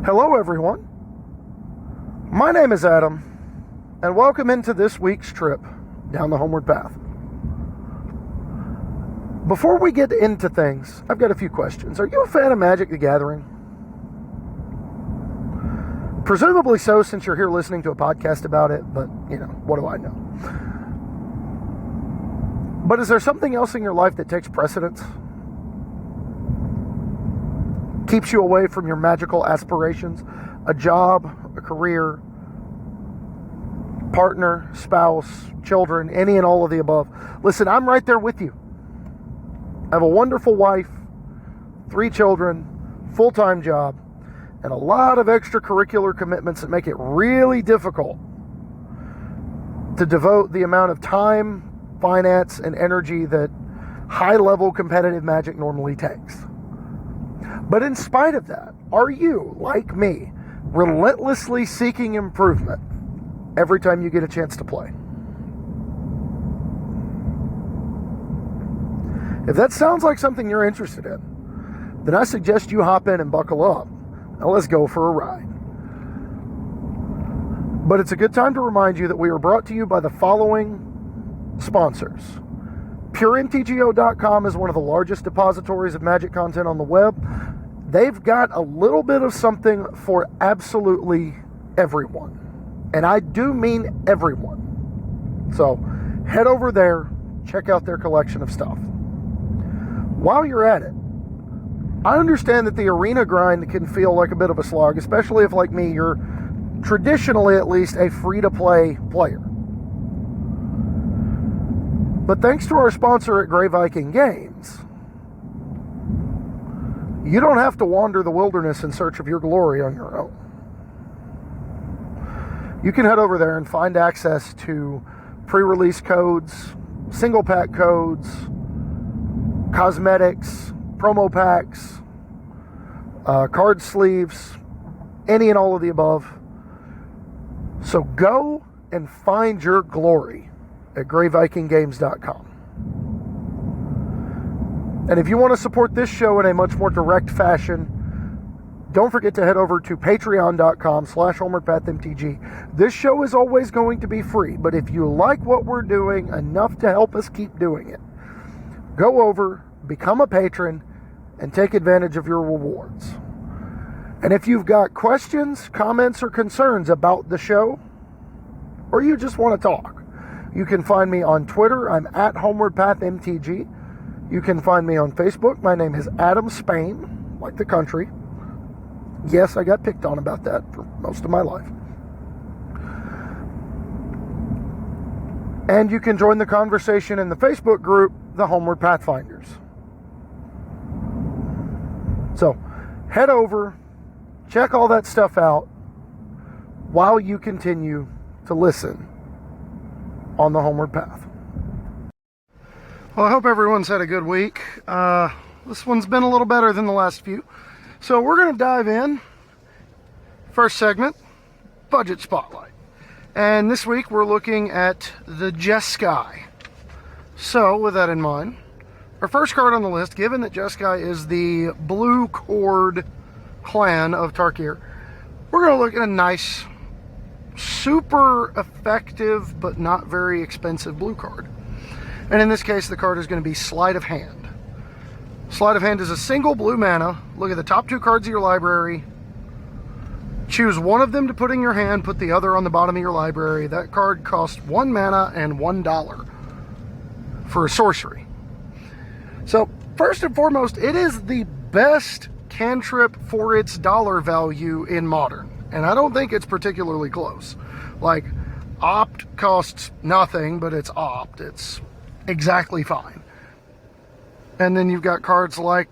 Hello everyone, my name is Adam, and welcome into this week's trip down the Homeward Path. Before we get into things, I've got a few questions. Are you a fan of Magic the Gathering? Presumably so, since you're here listening to a podcast about it, but, what do I know? But is there something else in your life that takes precedence? Keeps you away from your magical aspirations? A job, a career, partner, spouse, children, any and all of the above. Listen, I'm right there with you. I have a wonderful wife, 3 children, full-time job, and a lot of extracurricular commitments that make it really difficult to devote the amount of time, finance, and energy that high-level competitive Magic normally takes. But in spite of that, are you, like me, relentlessly seeking improvement every time you get a chance to play? If that sounds like something you're interested in, then I suggest you hop in and buckle up. Now let's go for a ride. But it's a good time to remind you that we are brought to you by the following sponsors. PureMTGO.com is one of the largest depositories of Magic content on the web. They've got a little bit of something for absolutely everyone. And I do mean everyone. So head over there, check out their collection of stuff. While you're at it, I understand that the arena grind can feel like a bit of a slog, especially if, like me, you're traditionally at least a free-to-play player. But thanks to our sponsor at Grey Viking Games, you don't have to wander the wilderness in search of your glory on your own. You can head over there and find access to pre-release codes, single pack codes, cosmetics, promo packs, card sleeves, any and all of the above. So go and find your glory at greyvikinggames.com. And if you want to support this show in a much more direct fashion, don't forget to head over to patreon.com/HomewardPathMTG. This show is always going to be free, but if you like what we're doing enough to help us keep doing it, go over, become a patron, and take advantage of your rewards. And if you've got questions, comments, or concerns about the show, or you just want to talk, you can find me on Twitter. I'm at HomewardPathMTG. You can find me on Facebook. My name is Adam Spain, like the country. Yes, I got picked on about that for most of my life. And you can join the conversation in the Facebook group, the Homeward Pathfinders. So, head over, check all that stuff out while you continue to listen on the Homeward Path. Well, I hope everyone's had a good week. This one's been a little better than the last few. So we're going to dive in. First segment, Budget Spotlight. And this week we're looking at the Jeskai. So with that in mind, our first card on the list, given that Jeskai is the blue cord clan of Tarkir, we're going to look at a nice, super effective, but not very expensive blue card. And in this case, the card is going to be Sleight of Hand. Sleight of Hand is a single blue mana. Look at the top 2 cards of your library. Choose one of them to put in your hand, put the other on the bottom of your library. That card costs 1 mana and $1 for a sorcery. So, first and foremost, it is the best cantrip for its dollar value in Modern. And I don't think it's particularly close. Like, Opt costs nothing, but it's Opt. It's exactly fine. And then you've got cards like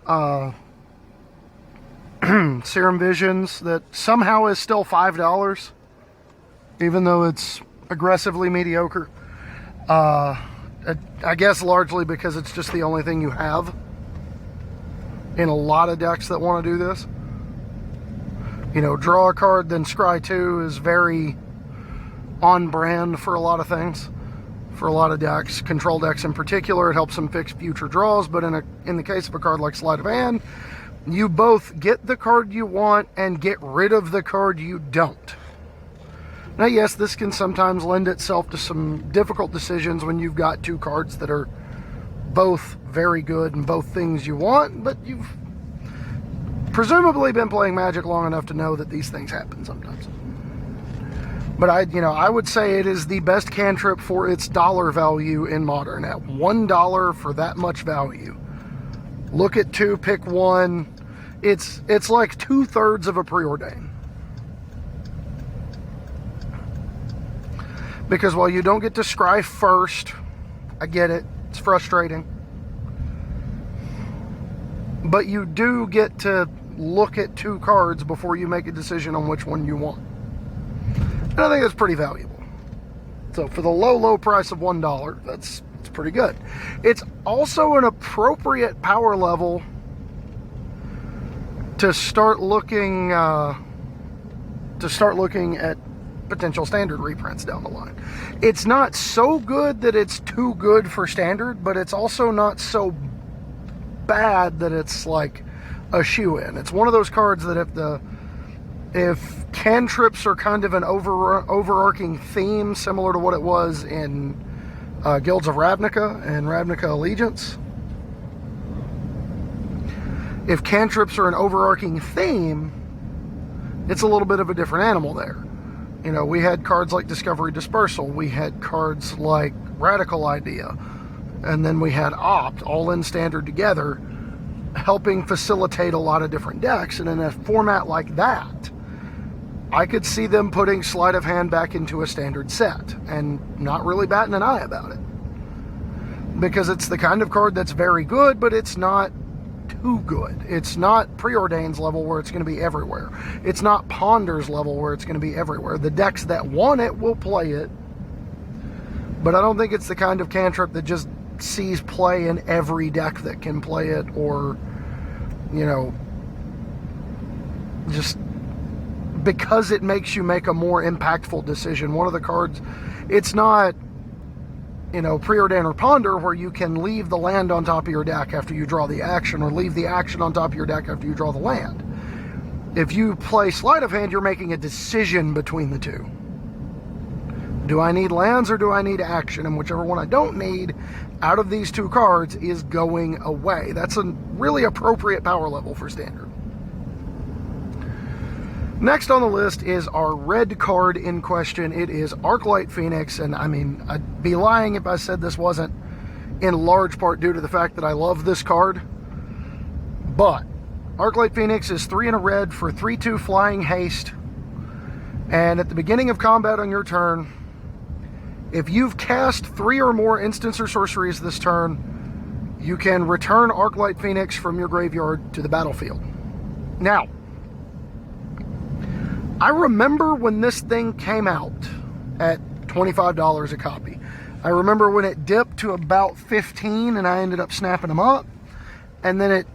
Serum Visions that somehow is still $5, even though it's aggressively mediocre. I guess largely because it's just the only thing you have in a lot of decks that want to do this. Draw a card, then scry 2 is very on brand for a lot of things. For a lot of decks, control decks in particular, it helps them fix future draws, but in the case of a card like Sleight of Hand, You both get the card you want and get rid of the card you don't. Now, yes, this can sometimes lend itself to some difficult decisions when you've got two cards that are both very good and both things you want, but you've presumably been playing Magic long enough to know that these things happen sometimes. But I would say it is the best cantrip for its dollar value in Modern. At $1 for that much value, look at two, pick one. It's like 2/3 of a preordain. Because while you don't get to scry first, I get it, it's frustrating, but you do get to look at two cards before you make a decision on which one you want. And I think that's pretty valuable. So for the low price of $1, it's pretty good. It's also an appropriate power level to start looking at potential standard reprints down the line. It's not so good that it's too good for standard, but it's also not so bad that it's like a shoe-in. It's one of those cards that if cantrips are kind of an overarching theme, similar to what it was in Guilds of Ravnica and Ravnica Allegiance, if cantrips are an overarching theme, it's a little bit of a different animal there. We had cards like Discovery Dispersal, we had cards like Radical Idea, and then we had Opt, all in standard together, helping facilitate a lot of different decks. And in a format like that, I could see them putting Sleight of Hand back into a standard set and not really batting an eye about it. Because it's the kind of card that's very good, but it's not too good. It's not Preordain's level where it's going to be everywhere. It's not Ponder's level where it's going to be everywhere. The decks that want it will play it, but I don't think it's the kind of cantrip that just sees play in every deck that can play it, or just because it makes you make a more impactful decision. One of the cards, it's not Preordain or Ponder, where you can leave the land on top of your deck after you draw the action, or leave the action on top of your deck after you draw the land. If you play Sleight of Hand, you're making a decision between the two. Do I need lands or do I need action? And whichever one I don't need out of these two cards is going away. That's a really appropriate power level for standard. Next on the list is our red card in question. It is Arclight Phoenix, and I'd be lying if I said this wasn't in large part due to the fact that I love this card. But Arclight Phoenix is 3 in a red for 3/2 flying haste, and at the beginning of combat on your turn, if you've cast 3 or more instants or sorceries this turn, you can return Arclight Phoenix from your graveyard to the battlefield. Now, I remember when this thing came out at $25 a copy. I remember when it dipped to about 15 and I ended up snapping them up. And then it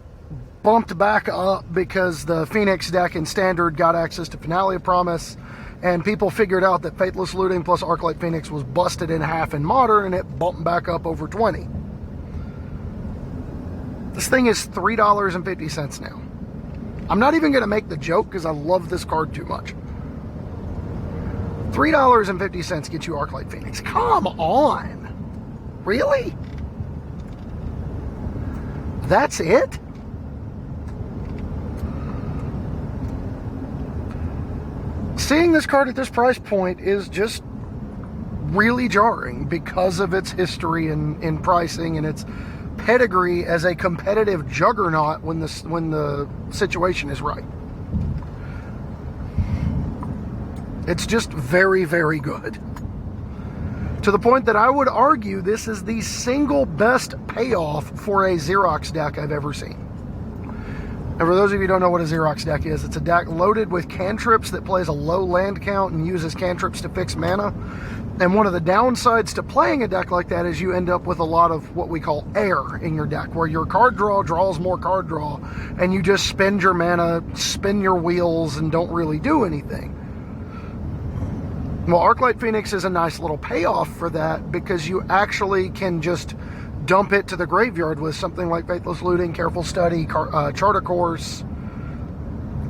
bumped back up because the Phoenix deck in Standard got access to Finale of Promise. And people figured out that Faithless Looting plus Arclight Phoenix was busted in half in Modern, and it bumped back up over 20. This thing is $3.50 now. I'm not even going to make the joke because I love this card too much. $3.50 gets you Arclight Phoenix. Come on. Really? That's it? Seeing this card at this price point is just really jarring because of its history in pricing and its pedigree as a competitive juggernaut when the situation is right. It's just very, very good. To the point that I would argue this is the single best payoff for a Xerox deck I've ever seen. And for those of you who don't know what a Xerox deck is, it's a deck loaded with cantrips that plays a low land count and uses cantrips to fix mana. And one of the downsides to playing a deck like that is you end up with a lot of what we call air in your deck, where your card draw draws more card draw, and you just spend your mana, spin your wheels, and don't really do anything. Well, Arclight Phoenix is a nice little payoff for that because you actually can just dump it to the graveyard with something like Faithless Looting, Careful Study, Charter Course,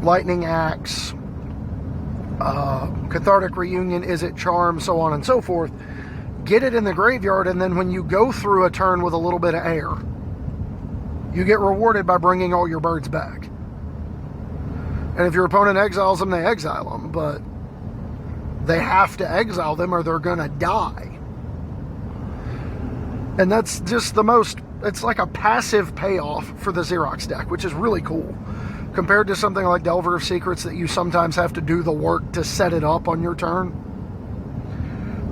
Lightning Axe, Cathartic Reunion, Is It Charm, so on and so forth. Get it in the graveyard, and then when you go through a turn with a little bit of air, you get rewarded by bringing all your birds back. And if your opponent exiles them, they exile them, but they have to exile them or they're going to die. And that's just the most, it's like a passive payoff for the Xerox deck, which is really cool. Compared to something like Delver of Secrets that you sometimes have to do the work to set it up on your turn.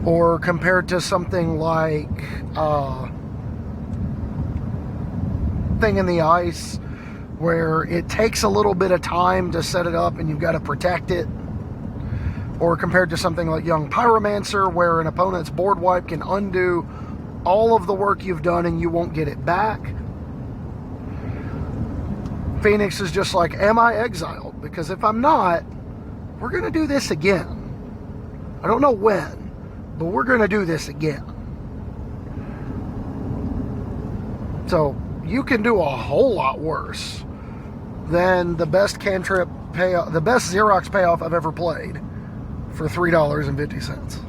Or compared to something like Thing in the Ice, where it takes a little bit of time to set it up and you've got to protect it. Or compared to something like Young Pyromancer, where an opponent's board wipe can undo all of the work you've done and you won't get it back. Phoenix is just like, am I exiled? Because if I'm not, we're going to do this again. I don't know when, but we're going to do this again. So you can do a whole lot worse than the best cantrip payoff, the best Xerox payoff I've ever played for $3.50.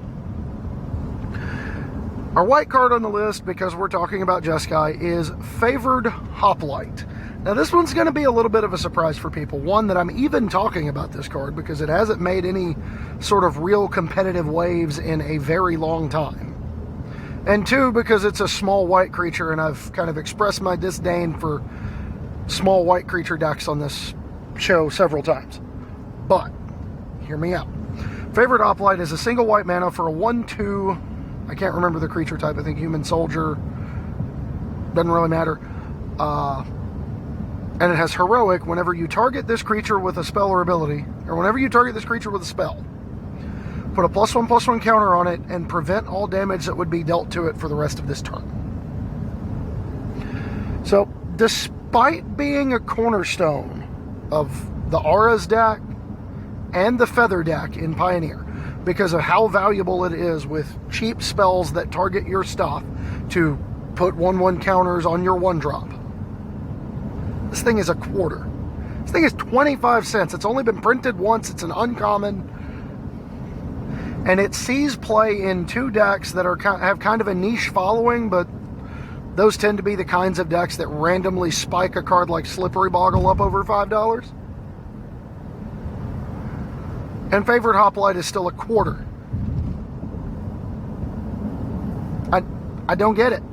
Our white card on the list, because we're talking about Jeskai, is Favored Hoplite. Now this one's going to be a little bit of a surprise for people. One, that I'm even talking about this card because it hasn't made any sort of real competitive waves in a very long time. And two, because it's a small white creature and I've kind of expressed my disdain for small white creature decks on this show several times. But, hear me out. Favored Hoplite is a single white mana for a 1/2, I can't remember the creature type, I think human soldier, doesn't really matter. And it has heroic. Whenever you target this creature with a spell or ability, or whenever you target this creature with a spell, put a +1/+1 counter on it and prevent all damage that would be dealt to it for the rest of this turn. So, despite being a cornerstone of the Auras deck and the Feather deck in Pioneer, because of how valuable it is with cheap spells that target your stuff to put 1/1 counters on your 1-drop, this thing is a quarter. This thing is 25 cents. It's only been printed once. It's an uncommon. And it sees play in two decks that have kind of a niche following, but those tend to be the kinds of decks that randomly spike a card like Slippery Boggle up over $5. And Favored Hoplite is still a quarter. I don't get it.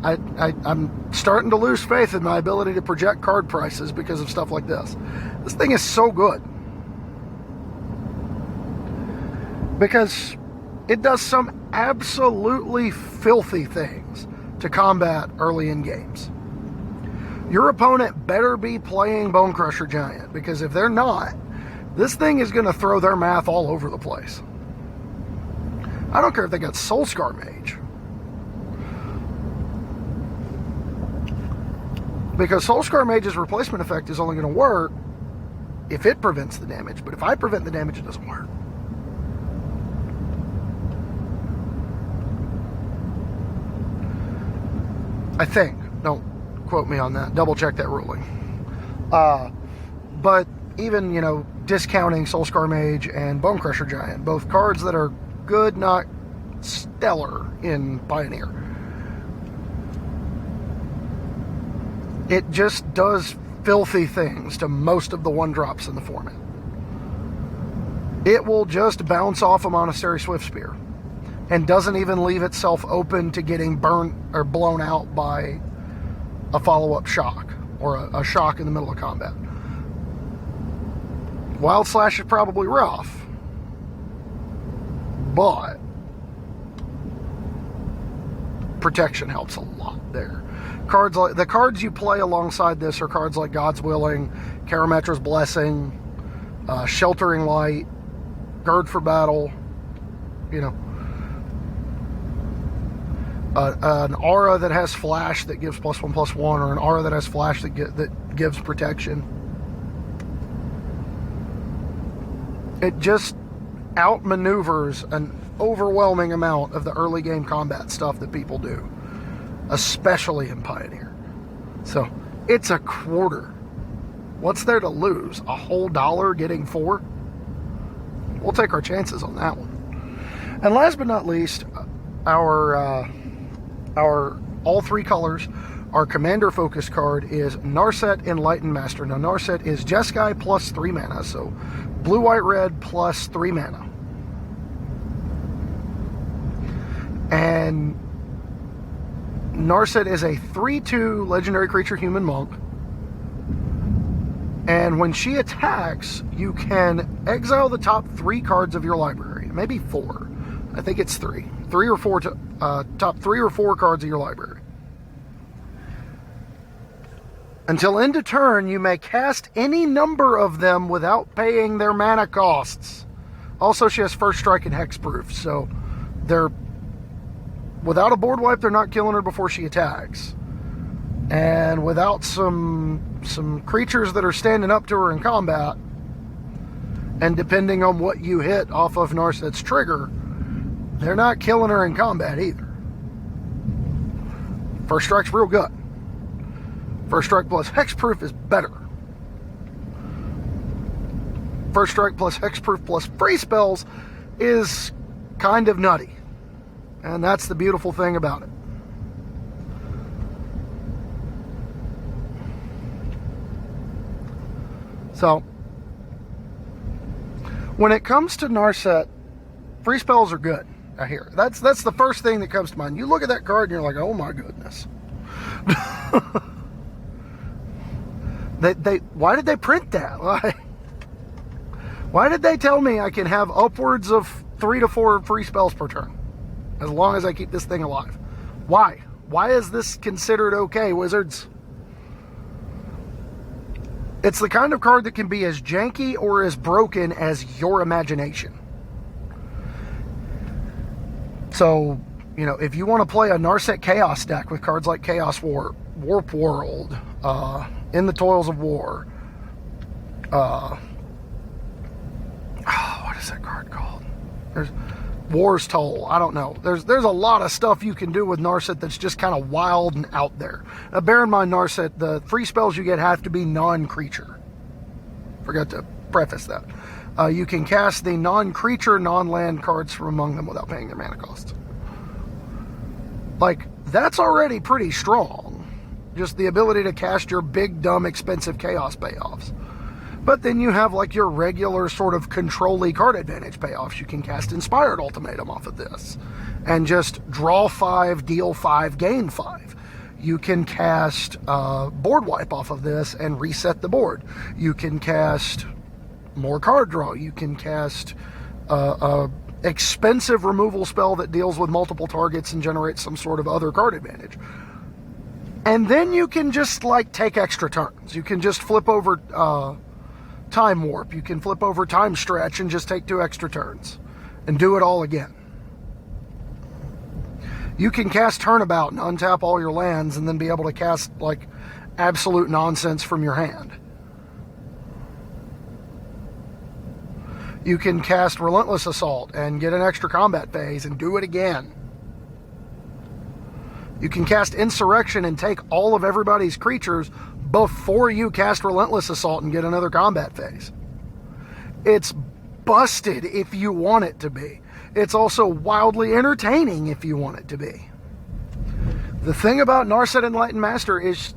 I'm starting to lose faith in my ability to project card prices because of stuff like this. This thing is so good. Because it does some absolutely filthy things to combat early in games. Your opponent better be playing Bone Crusher Giant, because if they're not, this thing is going to throw their math all over the place. I don't care if they got Soulscar Mage. Because Soulscar Mage's replacement effect is only going to work if it prevents the damage. But if I prevent the damage, it doesn't work. I think. Don't quote me on that. Double check that ruling. But even, discounting Soulscar Mage and Bone Crusher Giant, both cards that are good, not stellar in Pioneer, it just does filthy things to most of the 1-drops in the format. It will just bounce off a Monastery Swiftspear and doesn't even leave itself open to getting burnt or blown out by a follow-up shock or a shock in the middle of combat. Wild Slash is probably rough, but protection helps a lot there. Cards like the cards you play alongside this are cards like God's Willing, Karametra's Blessing, Sheltering Light, Gird for Battle, an aura that has flash that gives +1/+1, or an aura that has flash that gives protection. It just outmaneuvers an overwhelming amount of the early game combat stuff that people do, especially in Pioneer. So it's a quarter. What's there to lose? A whole $1 getting 4? We'll take our chances on that one. And last but not least, our all 3 colors, our commander focus card is Narset Enlightened Master. Now Narset is Jeskai plus 3 mana, so blue, white, red plus 3 mana. And Narset is a 3/2 legendary creature human monk. And when she attacks, you can exile the top 3 cards of your library. Maybe 4. I think it's 3. 3 or 4 top 3 or 4 cards of your library. Until end of turn, you may cast any number of them without paying their mana costs. Also, she has first strike and hexproof, so they're without a board wipe, they're not killing her before she attacks. And without some creatures that are standing up to her in combat, and depending on what you hit off of Narset's trigger, they're not killing her in combat either. First strike's real good. First strike plus hexproof is better. First strike plus hexproof plus free spells is kind of nutty. And that's the beautiful thing about it. So, when it comes to Narset, free spells are good, I hear. That's the first thing that comes to mind. You look at that card and you're like, oh my goodness. Why did they print that? Why did they tell me I can have upwards of 3 to 4 free spells per turn? As long as I keep this thing alive. Why? Why is this considered okay, Wizards? It's the kind of card that can be as janky or as broken as your imagination. So, you know, if you want to play a Narset Chaos deck with cards like Chaos Warp, Warp World, In the Toils of War, what is that card called? There's War's Toll. I don't know. There's a lot of stuff you can do with Narset that's just kind of wild and out there. Now, bear in mind, Narset, the free spells you get have to be non-creature. Forgot to preface that. You can cast the non-creature, non-land cards from among them without paying their mana cost. Like, that's already pretty strong. Just the ability to cast your big, dumb, expensive chaos payoffs. But then you have like your regular sort of control-y card advantage payoffs. You can cast Inspired Ultimatum off of this and just draw 5, deal 5, gain 5. You can cast board wipe off of this and reset the board. You can cast more card draw. You can cast a expensive removal spell that deals with multiple targets and generates some sort of other card advantage. And then you can just like take extra turns. You can just flip over Time Warp. You can flip over Time Stretch and just take 2 extra turns and do it all again. You can cast Turnabout and untap all your lands and then be able to cast like absolute nonsense from your hand. You can cast Relentless Assault and get an extra combat phase and do it again. You can cast Insurrection and take all of everybody's creatures before you cast Relentless Assault and get another combat phase. It's busted if you want it to be. It's also wildly entertaining if you want it to be. The thing about Narset Enlightened Master is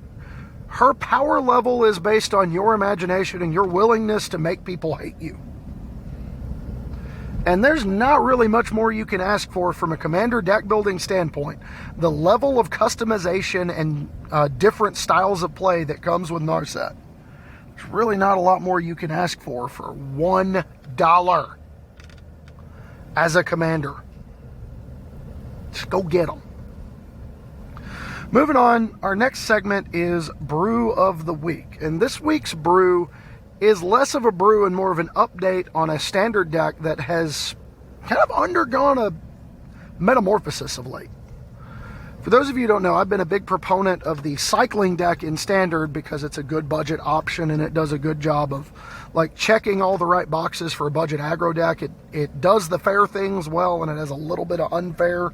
her power level is based on your imagination and your willingness to make people hate you. And there's not really much more you can ask for from a commander deck building standpoint. The level of customization and different styles of play that comes with Narset. There's really not a lot more you can ask for $1 as a commander. Just go get them. Moving on, our next segment is Brew of the Week. And this week's brew is less of a brew and more of an update on a standard deck that has kind of undergone a metamorphosis of late. For those of you who don't know, I've been a big proponent of the cycling deck in standard because it's a good budget option and it does a good job of like checking all the right boxes for a budget aggro deck. It does the fair things well and it has a little bit of unfair.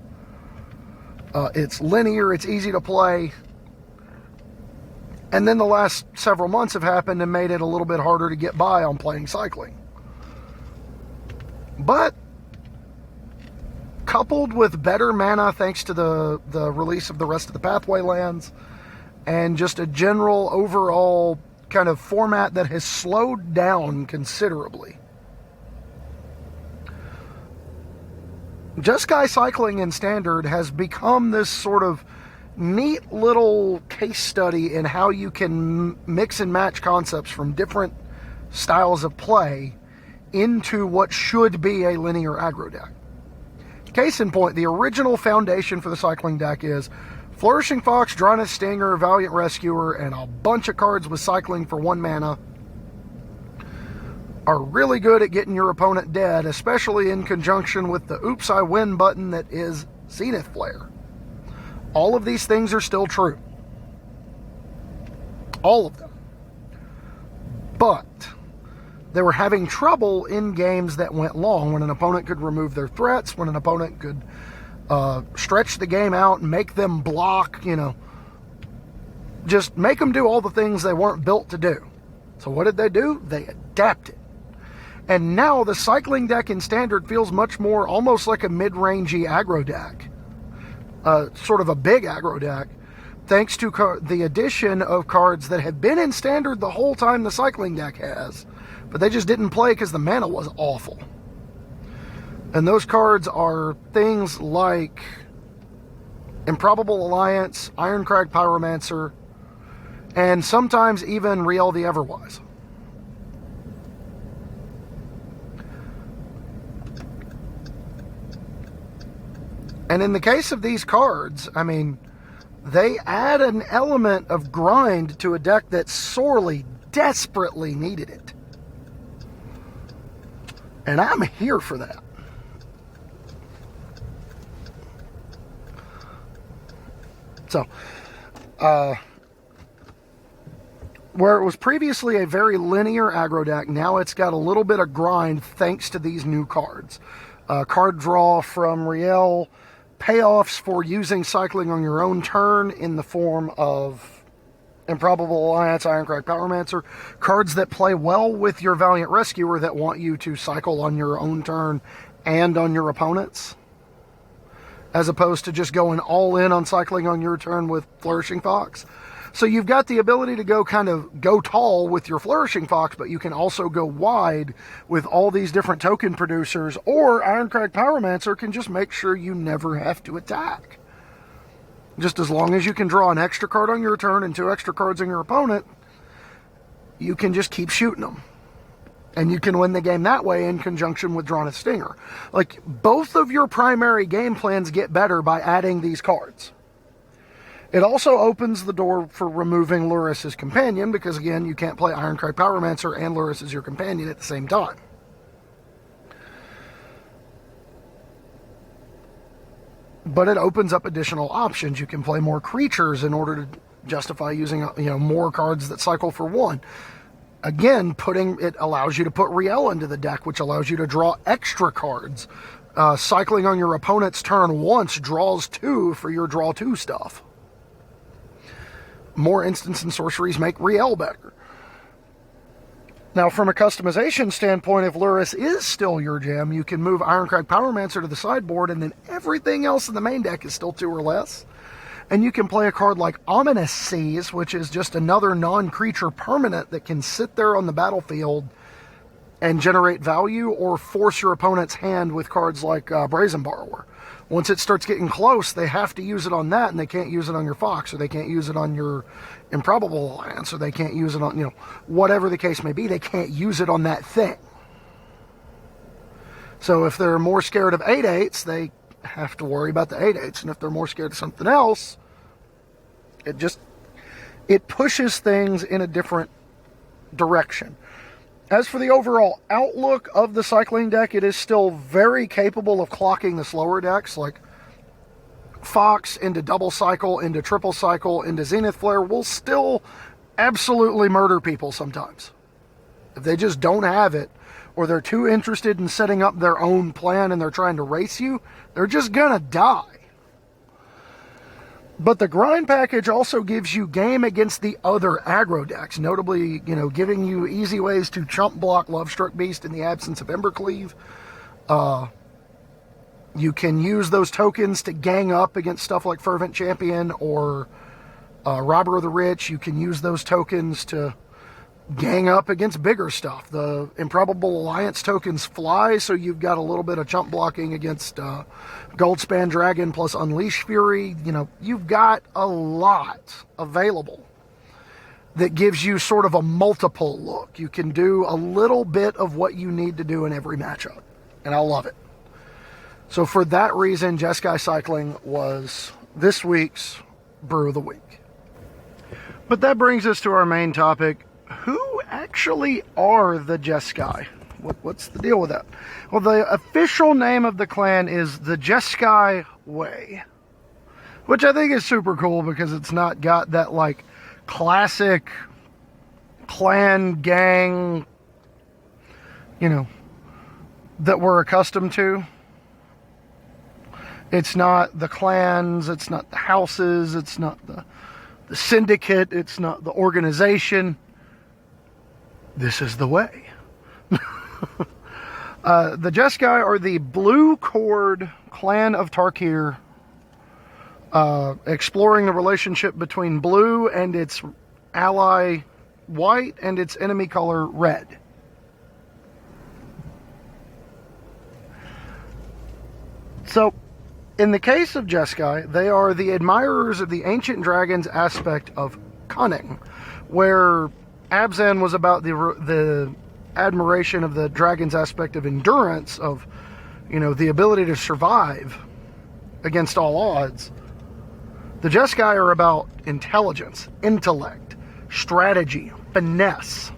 It's linear, it's easy to play. And then the last several months have happened and made it a little bit harder to get by on playing cycling. But coupled with better mana thanks to the release of the rest of the pathway lands, and just a general overall kind of format that has slowed down considerably, Jeskai cycling in Standard has become this sort of neat little case study in how you can mix and match concepts from different styles of play into what should be a linear aggro deck. Case in point, the original foundation for the cycling deck is Flourishing Fox, Drawneth Stinger, Valiant Rescuer, and a bunch of cards with cycling for 1 mana are really good at getting your opponent dead, especially in conjunction with the Oops, I Win button that is Zenith Flare. All of these things are still true. All of them. But they were having trouble in games that went long, when an opponent could remove their threats, when an opponent could stretch the game out and make them block, just make them do all the things they weren't built to do. So what did they do? They adapted. And now the cycling deck in Standard feels much more almost like a mid-rangey aggro deck. Sort of a big aggro deck, thanks to the addition of cards that have been in Standard the whole time the cycling deck has, but they just didn't play because the mana was awful. And those cards are things like Improbable Alliance, Ironcrag Pyromancer, and sometimes even Riel the Everwise. And in the case of these cards, I mean, they add an element of grind to a deck that sorely, desperately needed it. And I'm here for that. So, where it was previously a very linear aggro deck, now it's got a little bit of grind thanks to these new cards. Card draw from Riel, payoffs for using cycling on your own turn in the form of Improbable Alliance, Ironcrag Pyromancer, cards that play well with your Valiant Rescuer that want you to cycle on your own turn and on your opponent's, as opposed to just going all in on cycling on your turn with Flourishing Fox. So you've got the ability to go tall with your Flourishing Fox, but you can also go wide with all these different token producers, or Ironcrag Pyromancer can just make sure you never have to attack. Just as long as you can draw an extra card on your turn and 2 extra cards on your opponent, you can just keep shooting them. And you can win the game that way in conjunction with Drawneth Stinger. Like, both of your primary game plans get better by adding these cards. It also opens the door for removing Luris's companion, because again, you can't play Ironcrag Pyromancer and Luris as your companion at the same time. But it opens up additional options. You can play more creatures in order to justify using more cards that cycle for 1. Again, it allows you to put Riel into the deck, which allows you to draw extra cards. Cycling on your opponent's turn once draws 2 for your draw 2 stuff. More instants and sorceries make Riel better. Now, from a customization standpoint, if Luris is still your jam, you can move Ironcrag Pyromancer to the sideboard, and then everything else in the main deck is still 2 or less. And you can play a card like Ominous Seas, which is just another non-creature permanent that can sit there on the battlefield and generate value, or force your opponent's hand with cards like Brazen Borrower. Once it starts getting close, they have to use it on that, and they can't use it on your Fox, or they can't use it on your Improbable Alliance, or they can't use it on, whatever the case may be, they can't use it on that thing. So if they're more scared of 8/8s, they have to worry about the 8/8s, and if they're more scared of something else, it pushes things in a different direction. As for the overall outlook of the cycling deck, it is still very capable of clocking the slower decks, like Fox into double cycle, into triple cycle, into Zenith Flare will still absolutely murder people sometimes. If they just don't have it, or they're too interested in setting up their own plan and they're trying to race you, they're just gonna die. But the grind package also gives you game against the other aggro decks, notably, giving you easy ways to chump block Lovestruck Beast in the absence of Embercleave. You can use those tokens to gang up against stuff like Fervent Champion or Robber of the Rich. You can use those tokens to gang up against bigger stuff. The Improbable Alliance tokens fly, so you've got a little bit of chump blocking against Goldspan Dragon plus Unleash Fury. You've got a lot available that gives you sort of a multiple look. You can do a little bit of what you need to do in every matchup, and I love it. So for that reason, Jeskai Cycling was this week's Brew of the Week. But that brings us to our main topic. Who actually are the Jeskai? What's the deal with that? Well, the official name of the clan is the Jeskai Way, which I think is super cool because it's not got that like classic clan gang, that we're accustomed to. It's not the clans, it's not the houses, it's not the syndicate, it's not the organization. This is the way. The Jeskai are the blue cord clan of Tarkir, exploring the relationship between blue and its ally white and its enemy color red. So, in the case of Jeskai, they are the admirers of the ancient dragon's aspect of cunning, where Abzan was about the admiration of the dragon's aspect of endurance, of, the ability to survive against all odds. The Jeskai are about intelligence, intellect, strategy, finesse.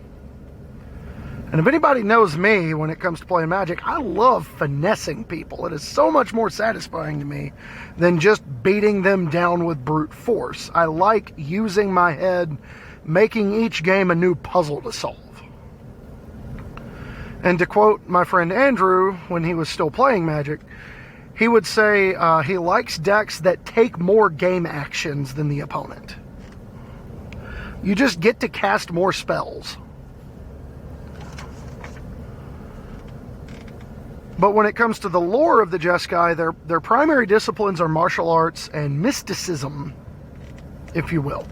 And if anybody knows me when it comes to playing Magic, I love finessing people. It is so much more satisfying to me than just beating them down with brute force. I like using my head, making each game a new puzzle to solve. And to quote my friend Andrew, when he was still playing Magic, he would say he likes decks that take more game actions than the opponent. You just get to cast more spells. But when it comes to the lore of the Jeskai, their primary disciplines are martial arts and mysticism, if you will.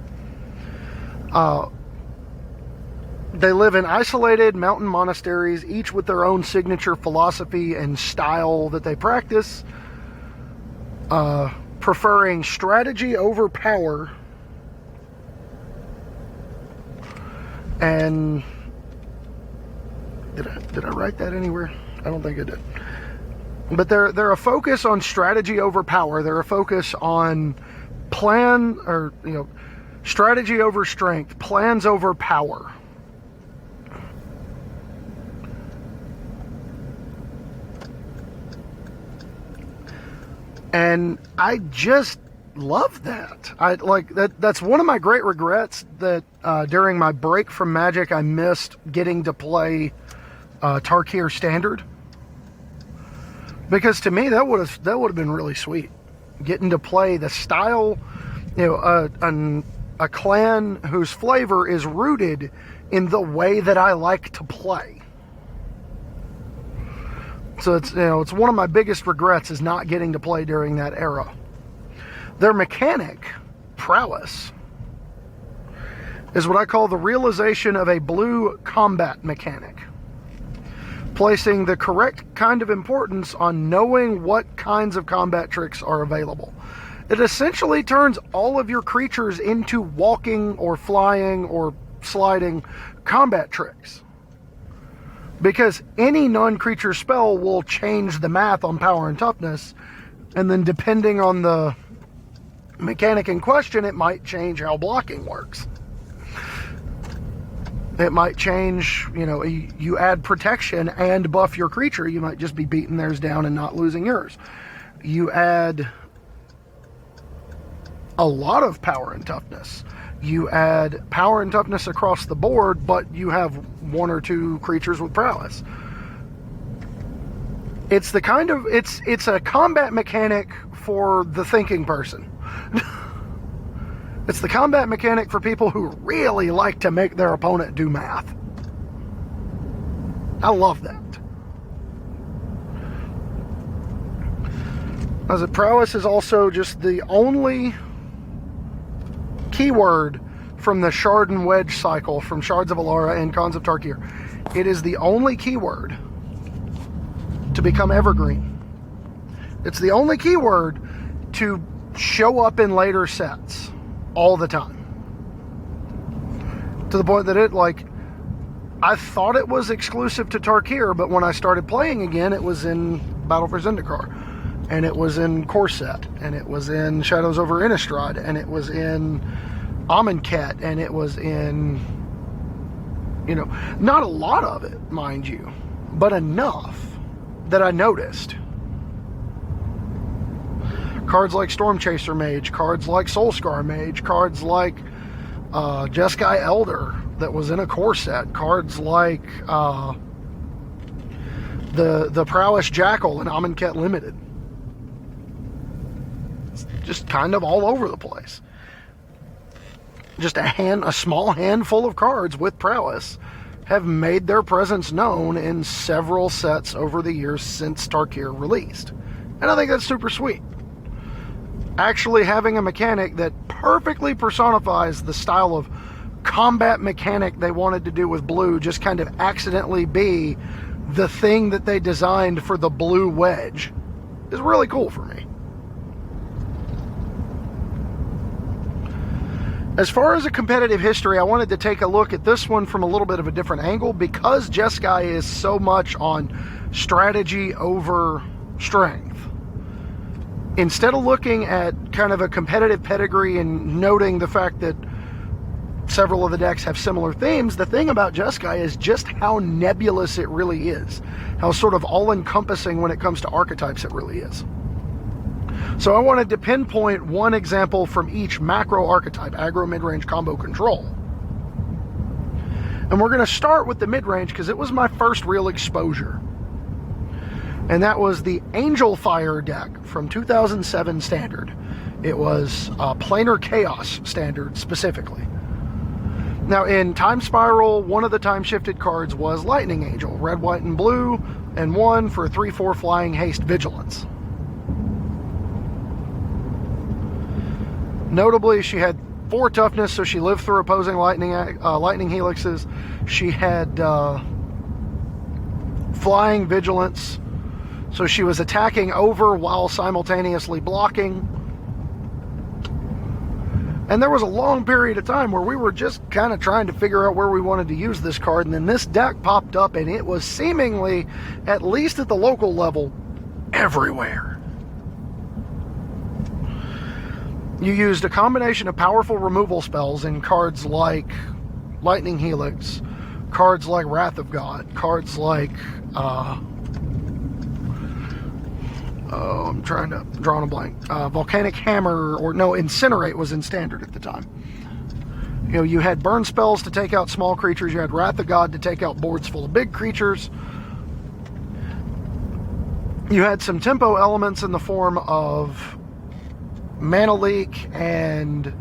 They live in isolated mountain monasteries, each with their own signature philosophy and style that they practice, preferring strategy over power. And did I write that anywhere? I don't think I did. But they're a focus on strategy over power. They're a focus on strategy over strength, plans over power. And I just love that. I like that. That's one of my great regrets, that during my break from Magic, I missed getting to play Tarkir Standard. Because to me, that would have been really sweet, getting to play the style, a clan whose flavor is rooted in the way that I like to play. So it's one of my biggest regrets is not getting to play during that era. Their mechanic prowess is what I call the realization of a blue combat mechanic, placing the correct kind of importance on knowing what kinds of combat tricks are available. It essentially turns all of your creatures into walking or flying or sliding combat tricks. Because any non-creature spell will change the math on power and toughness, and then depending on the mechanic in question, it might change how blocking works. It might change, you add protection and buff your creature, you might just be beating theirs down and not losing yours. You add a lot of power and toughness. You add power and toughness across the board, but you have one or two creatures with prowess. It's a combat mechanic for the thinking person. It's the combat mechanic for people who really like to make their opponent do math. I love that. As a prowess is also just the only keyword from the Shard and Wedge cycle from Shards of Alara and Khans of Tarkir. It is the only keyword to become evergreen. It's the only keyword to show up in later sets all the time. To the point that I thought it was exclusive to Tarkir, but when I started playing again, it was in Battle for Zendikar, and it was in Corset, and it was in Shadows over Innistrad, and it was in Amonkhet, and it was in, not a lot of it, mind you, but enough that I noticed. Cards like Stormchaser Mage, cards like Soulscar Mage, cards like Jeskai Elder that was in a core set, cards like the Prowess Jackal in Amonkhet Limited. It's just kind of all over the place. Just a small handful of cards with prowess have made their presence known in several sets over the years since Tarkir released. And I think that's super sweet. Actually having a mechanic that perfectly personifies the style of combat mechanic they wanted to do with blue just kind of accidentally be the thing that they designed for the blue wedge is really cool for me. As far as a competitive history, I wanted to take a look at this one from a little bit of a different angle because Jeskai is so much on strategy over strength. Instead of looking at kind of a competitive pedigree and noting the fact that several of the decks have similar themes, the thing about Jeskai is just how nebulous it really is. How sort of all-encompassing when it comes to archetypes it really is. So I wanted to pinpoint one example from each macro archetype, aggro, mid-range, combo, control. And we're going to start with the mid-range because it was my first real exposure. And that was the Angel Fire deck from 2007 Standard. It was Planar Chaos Standard specifically. Now in Time Spiral, one of the time-shifted cards was Lightning Angel, red, white, and blue, and 1 for 3/4 flying haste vigilance. Notably, she had 4 toughness, so she lived through opposing lightning helixes. She had flying vigilance, so she was attacking over while simultaneously blocking. And there was a long period of time where we were just kind of trying to figure out where we wanted to use this card, and then this deck popped up, and it was seemingly, at least at the local level, everywhere. You used a combination of powerful removal spells in cards like Lightning Helix, cards like Wrath of God, cards like I'm trying to draw on a blank. Volcanic Hammer, or no, Incinerate was in Standard at the time. You had burn spells to take out small creatures. You had Wrath of God to take out boards full of big creatures. You had some tempo elements in the form of Mana Leak and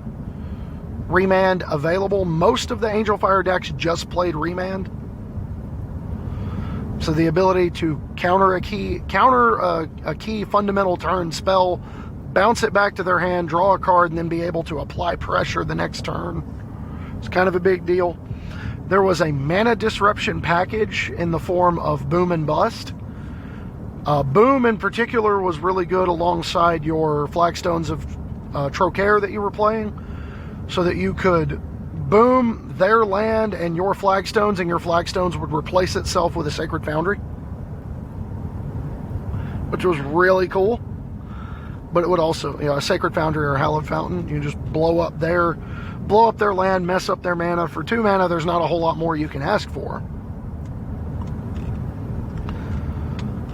Remand available. Most of the Angel Fire decks just played Remand. So the ability to counter a key fundamental turn spell, bounce it back to their hand, draw a card, and then be able to apply pressure the next turn. It's kind of a big deal. There was a mana disruption package in the form of Boom and Bust. Boom in particular was really good alongside your Flagstones of Trocaire that you were playing, so that you could boom their land and your Flagstones, and your Flagstones would replace itself with a Sacred Foundry, which was really cool. But it would also, a Sacred Foundry or a Hallowed Fountain, you just blow up their land, mess up their mana. For 2 mana, there's not a whole lot more you can ask for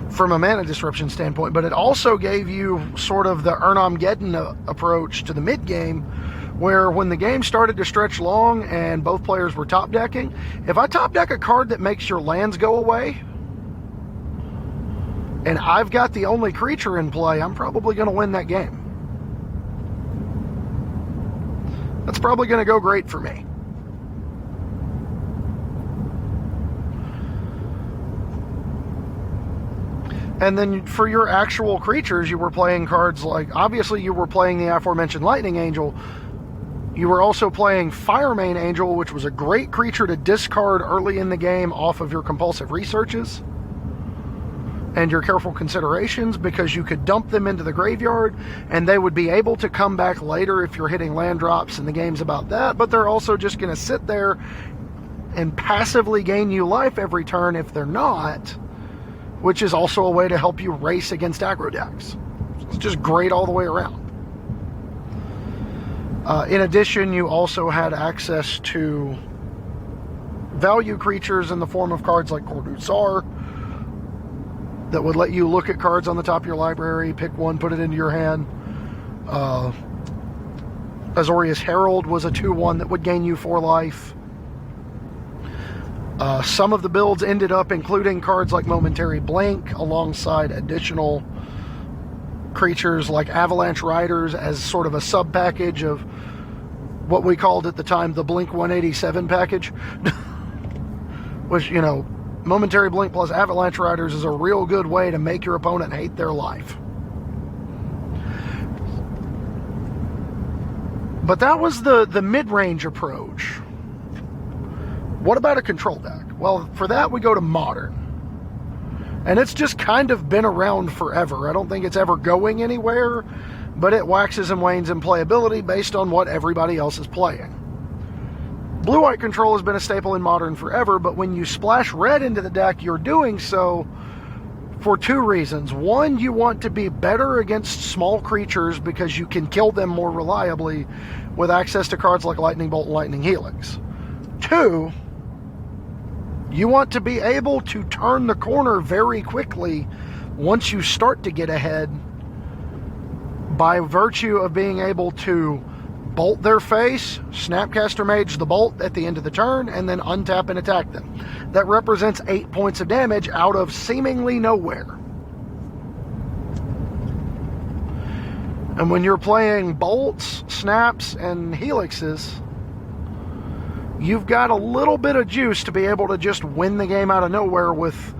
from a mana disruption standpoint. But it also gave you sort of the Urnam-Geddon approach to the mid-game, where when the game started to stretch long and both players were top decking, if I top deck a card that makes your lands go away, and I've got the only creature in play, I'm probably going to win that game. That's probably going to go great for me. And then for your actual creatures, you were playing cards like, obviously you were playing the aforementioned Lightning Angel. You were also playing Firemane Angel, which was a great creature to discard early in the game off of your compulsive researches and your careful considerations, because you could dump them into the graveyard and they would be able to come back later if you're hitting land drops, and the game's about that. But they're also just going to sit there and passively gain you life every turn if they're not, which is also a way to help you race against aggro decks. It's just great all the way around. In addition, you also had access to value creatures in the form of cards like Cordussar that would let you look at cards on the top of your library, pick one, put it into your hand. Azorius Herald was a 2/1 that would gain you 4 life. Some of the builds ended up including cards like Momentary Blink alongside additional creatures like Avalanche Riders as sort of a sub-package of what we called at the time the Blink 187 package. Which, you know, Momentary Blink plus Avalanche Riders is a real good way to make your opponent hate their life. But that was the mid-range approach. What about a control deck? Well, for that we go to Modern. And it's just kind of been around forever. I don't think it's ever going anywhere, but it waxes and wanes in playability based on what everybody else is playing. Blue-white control has been a staple in Modern forever, but when you splash red into the deck, you're doing so for 2 reasons. One, you want to be better against small creatures because you can kill them more reliably with access to cards like Lightning Bolt and Lightning Helix. 2, you want to be able to turn the corner very quickly once you start to get ahead by virtue of being able to bolt their face, Snapcaster Mage the bolt at the end of the turn, and then untap and attack them. That represents 8 points of damage out of seemingly nowhere. And when you're playing bolts, snaps, and helixes, you've got a little bit of juice to be able to just win the game out of nowhere with,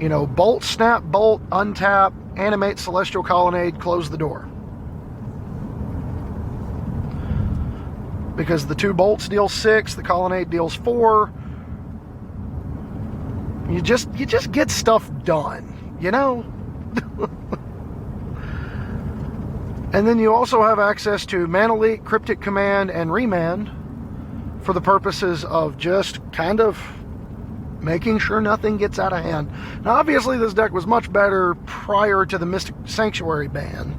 you know, bolt, snap, bolt, untap, animate Celestial Colonnade, close the door. Because the 2 bolts deal 6, the Colonnade deals 4. You just get stuff done, you know? And then you also have access to Mana Leak, Cryptic Command, and Remand for the purposes of just kind of making sure nothing gets out of hand. Now, obviously, this deck was much better prior to the Mystic Sanctuary ban.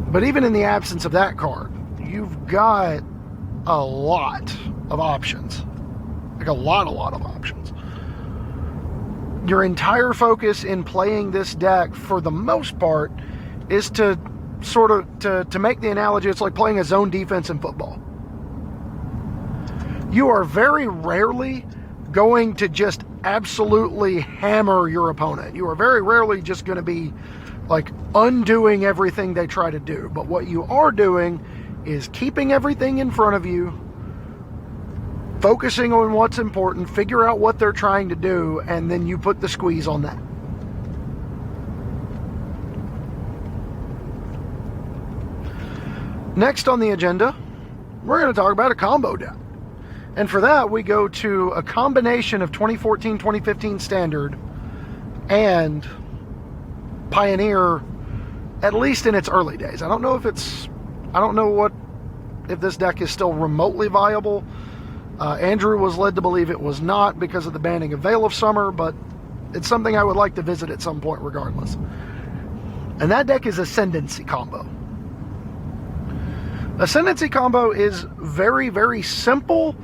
But even in the absence of that card, you've got a lot of options. Like a lot of options. Your entire focus in playing this deck, for the most part, is to sort of, to make the analogy, it's like playing a zone defense in football. You are very rarely going to just absolutely hammer your opponent. You are very rarely just going to be like undoing everything they try to do. But what you are doing is keeping everything in front of you, focusing on what's important, figure out what they're trying to do, and then you put the squeeze on that. Next on the agenda, we're going to talk about a combo deck. And for that, we go to a combination of 2014-2015 Standard and Pioneer, at least in its early days. I don't know if this deck is still remotely viable. Andrew was led to believe it was not because of the banning of Veil of Summer, but it's something I would like to visit at some point regardless. And that deck is Ascendancy Combo. Ascendancy Combo is very, very simple,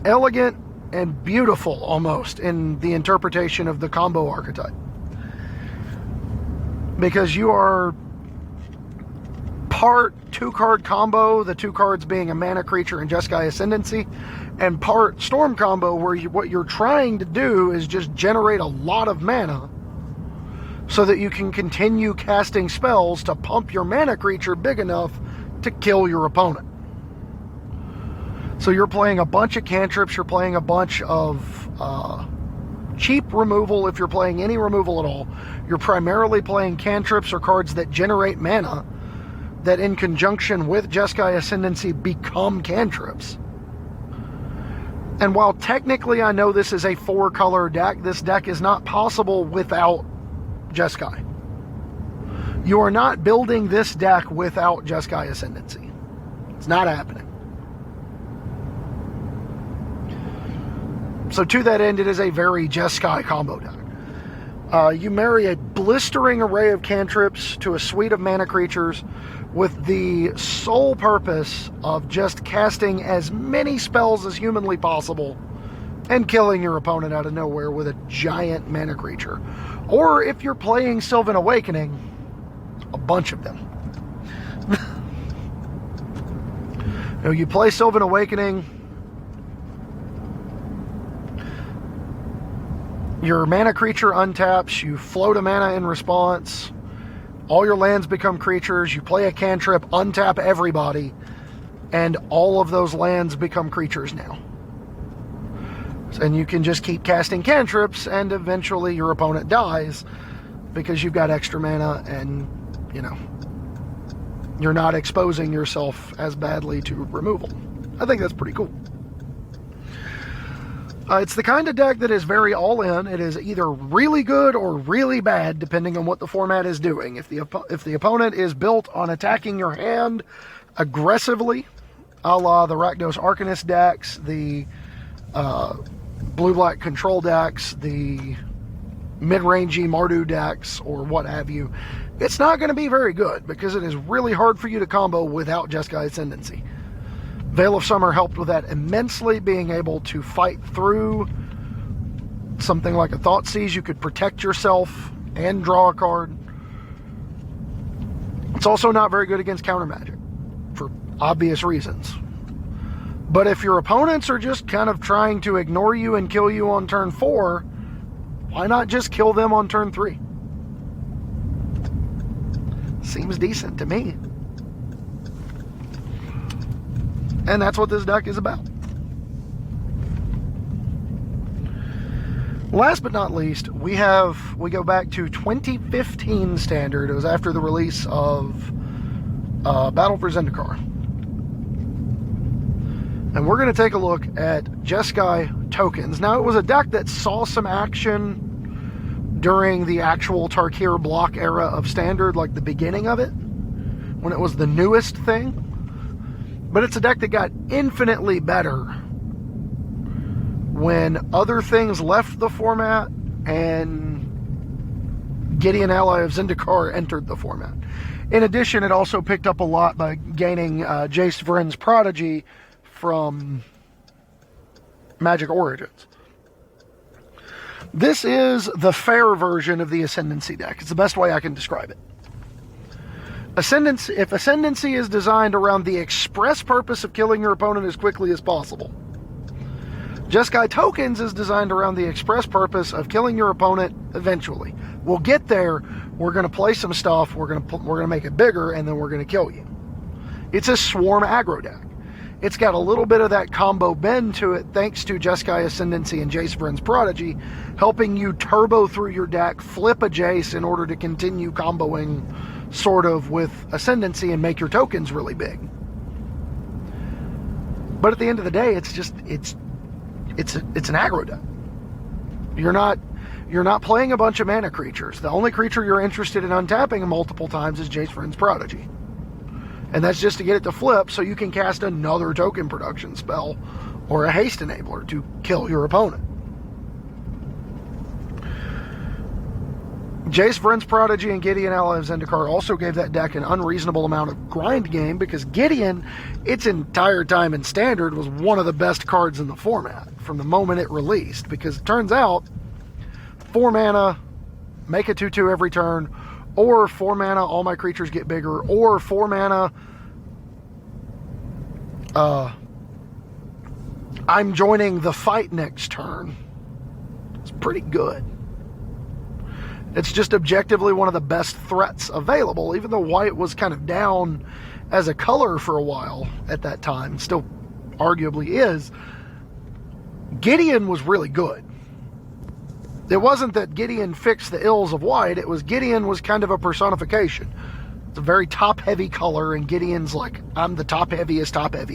elegant, and beautiful almost in the interpretation of the combo archetype. Because you are part 2-card combo, the 2 cards being a mana creature and Jeskai Ascendancy, and part storm combo where what you're trying to do is just generate a lot of mana so that you can continue casting spells to pump your mana creature big enough to kill your opponent. So you're playing a bunch of cantrips, you're playing a bunch of cheap removal if you're playing any removal at all. You're primarily playing cantrips or cards that generate mana that in conjunction with Jeskai Ascendancy become cantrips. And while technically I know this is a 4-color deck, this deck is not possible without Jeskai. You are not building this deck without Jeskai Ascendancy. It's not happening. So to that end, it is a very Jeskai combo deck. You marry a blistering array of cantrips to a suite of mana creatures with the sole purpose of just casting as many spells as humanly possible and killing your opponent out of nowhere with a giant mana creature. Or if you're playing Sylvan Awakening, a bunch of them. You play Sylvan Awakening, your mana creature untaps, you float a mana in response, all your lands become creatures, you play a cantrip, untap everybody, and all of those lands become creatures now. And you can just keep casting cantrips, and eventually your opponent dies because you've got extra mana and, you're not exposing yourself as badly to removal. I think that's pretty cool. It's the kind of deck that is very all-in. It is either really good or really bad, depending on what the format is doing. If the opponent is built on attacking your hand aggressively, a la the Rakdos Arcanist decks, the blue-black control decks, the mid-rangey Mardu decks, or what have you, it's not going to be very good, because it is really hard for you to combo without Jeskai Ascendancy. Veil of Summer helped with that immensely, being able to fight through something like a Thoughtseize. You could protect yourself and draw a card. It's also not very good against counter magic, for obvious reasons. But if your opponents are just kind of trying to ignore you and kill you on turn 4, why not just kill them on turn 3? Seems decent to me. And that's what this deck is about. Last but not least, we go back to 2015 Standard. It was after the release of Battle for Zendikar. And we're going to take a look at Jeskai tokens. Now, it was a deck that saw some action during the actual Tarkir block era of Standard, like the beginning of it, when it was the newest thing. But it's a deck that got infinitely better when other things left the format and Gideon Ally of Zendikar entered the format. In addition, it also picked up a lot by gaining Jace Vryn's Prodigy from Magic Origins. This is the fair version of the Ascendancy deck. It's the best way I can describe it. If Ascendancy is designed around the express purpose of killing your opponent as quickly as possible, Jeskai Tokens is designed around the express purpose of killing your opponent eventually. We'll get there. We're going to play some stuff. We're going to make it bigger, and then we're going to kill you. It's a swarm aggro deck. It's got a little bit of that combo bend to it, thanks to Jeskai Ascendancy and Jace Vryn's Prodigy, helping you turbo through your deck, flip a Jace in order to continue comboing sort of with Ascendancy and make your tokens really big. But at the end of the day, it's an aggro deck. You're not playing a bunch of mana creatures. The only creature you're interested in untapping multiple times is Jace Vryn's Prodigy. And that's just to get it to flip so you can cast another token production spell or a haste enabler to kill your opponent. Jace Vryn's Prodigy and Gideon Ally of Zendikar also gave that deck an unreasonable amount of grind game, because Gideon, its entire time in Standard, was one of the best cards in the format from the moment it released, because it turns out 4 mana, make a 2/2 every turn, or 4 mana, all my creatures get bigger, or 4 mana, I'm joining the fight next turn. It's pretty good. It's just objectively one of the best threats available, even though white was kind of down as a color for a while at that time, still arguably is, Gideon was really good. It wasn't that Gideon fixed the ills of white, it was Gideon was kind of a personification. It's a very top-heavy color, and Gideon's like, I'm the top-heavy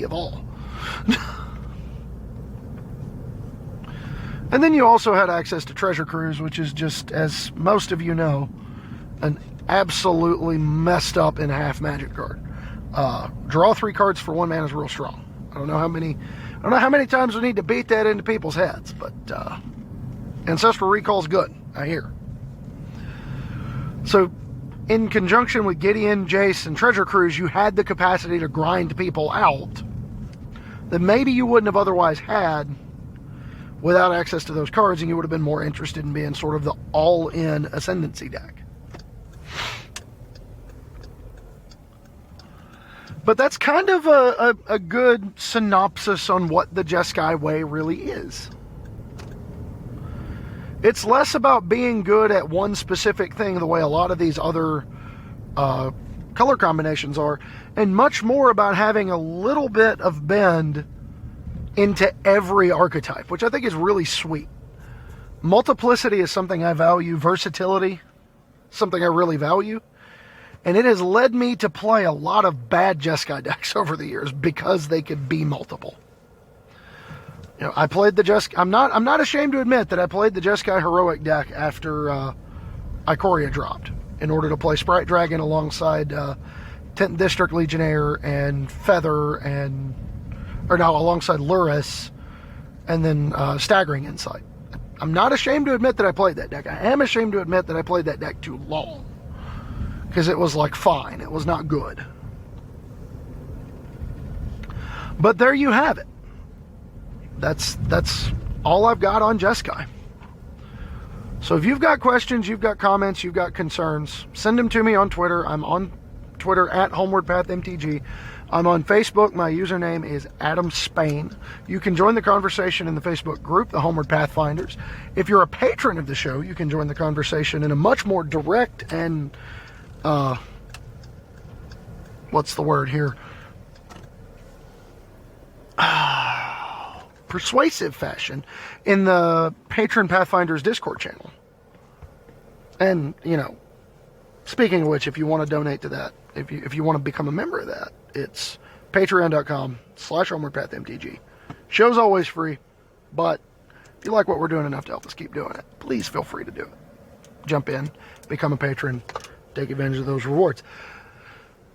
of all. And then you also had access to Treasure Cruise, which is just, as most of you know, an absolutely messed up in half magic card. Draw 3 cards for 1 mana is real strong. I don't know how many times we need to beat that into people's heads, but Ancestral Recall's good, I hear. So, in conjunction with Gideon, Jace, and Treasure Cruise, you had the capacity to grind people out that maybe you wouldn't have otherwise had without access to those cards, and you would have been more interested in being sort of the all-in Ascendancy deck. But that's kind of a good synopsis on what the Jeskai Way really is. It's less about being good at one specific thing the way a lot of these other color combinations are, and much more about having a little bit of bend into every archetype, which I think is really sweet. Multiplicity is something I value. Versatility, something I really value. And it has led me to play a lot of bad Jeskai decks over the years because they could be multiple. You know, I played the Jeskai. I'm not ashamed to admit that I played the Jeskai Heroic deck after Ikoria dropped in order to play Sprite Dragon alongside 10th District Legionnaire and Feather alongside Luris and then Staggering Insight. I'm not ashamed to admit that I played that deck. I am ashamed to admit that I played that deck too long. Because it was like fine. It was not good. But there you have it. That's all I've got on Jeskai. So if you've got questions, you've got comments, you've got concerns, send them to me on Twitter. I'm on Twitter at HomewardPathMTG. I'm on Facebook. My username is Adam Spain. You can join the conversation in the Facebook group, the Homeward Pathfinders. If you're a patron of the show, you can join the conversation in a much more direct and what's the word here? Persuasive fashion in the Patron Pathfinders Discord channel. And, you know, speaking of which, if you want to donate to that, if you want to become a member of that, it's patreon.com/HomewardPathMTG. Show's always free, but if you like what we're doing enough to help us keep doing it, please feel free to do it. Jump in, become a patron, take advantage of those rewards.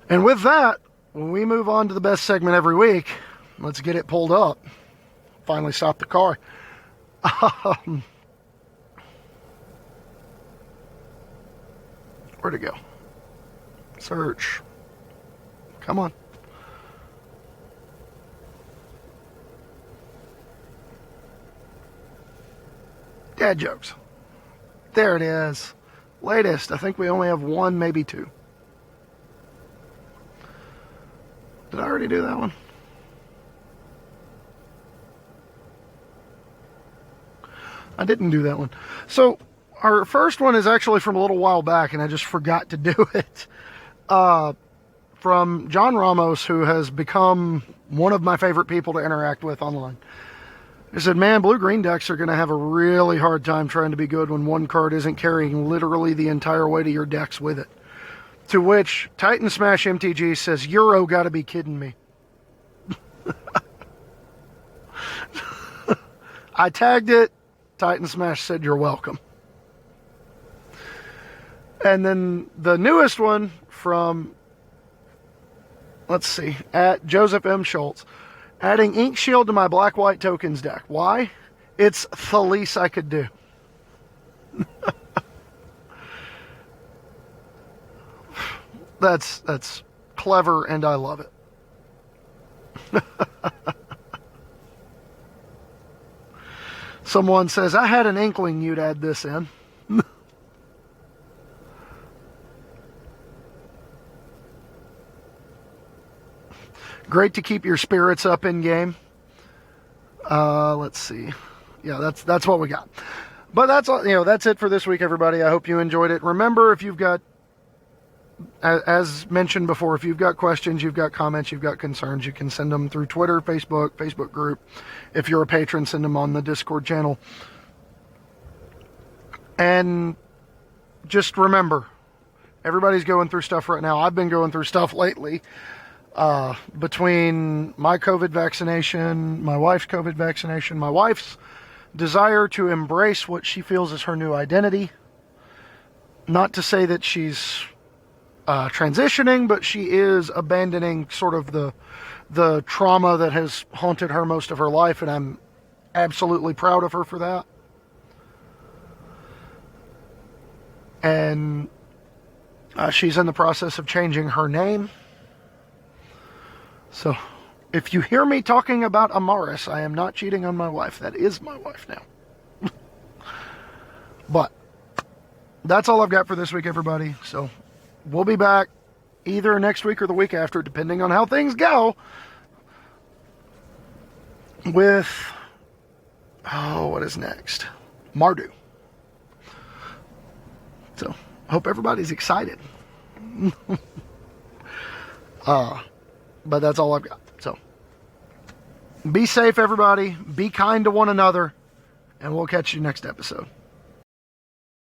And with that, when we move on to the best segment every week, let's get it pulled up. Finally stop the car. Where'd it go? Search. Come on. Dad jokes. There it is. Latest. I think we only have 1, maybe 2. Did I already do that one? I didn't do that one. So our first one is actually from a little while back, and I just forgot to do it. From John Ramos, who has become one of my favorite people to interact with online. He said, man, blue-green decks are going to have a really hard time trying to be good when one card isn't carrying literally the entire weight of your decks with it. To which Titan Smash MTG says, Euro gotta be kidding me. I tagged it. Titan Smash said, you're welcome. And then the newest one from, let's see, at Joseph M. Schultz. Adding Ink Shield to my black-white tokens deck. Why? It's the least I could do. That's clever, and I love it. Someone says, I had an inkling you'd add this in. Great to keep your spirits up in game. Let's see. Yeah, that's what we got. But that's all, that's it for this week, everybody. I hope you enjoyed it. Remember, if you've got as mentioned before, if you've got questions, you've got comments, you've got concerns, you can send them through Twitter, Facebook group. If you're a patron, send them on the Discord channel. And just remember, everybody's going through stuff right now. I've been going through stuff lately. Between my COVID vaccination, my wife's COVID vaccination, my wife's desire to embrace what she feels is her new identity. Not to say that she's transitioning, but she is abandoning sort of the trauma that has haunted her most of her life, and I'm absolutely proud of her for that. And she's in the process of changing her name. So, if you hear me talking about Amaris, I am not cheating on my wife. That is my wife now. But, that's all I've got for this week, everybody. So, we'll be back either next week or the week after, depending on how things go, with, what is next? Mardu. So, hope everybody's excited. But that's all I've got. So, be safe, everybody. Be kind to one another. And we'll catch you next episode.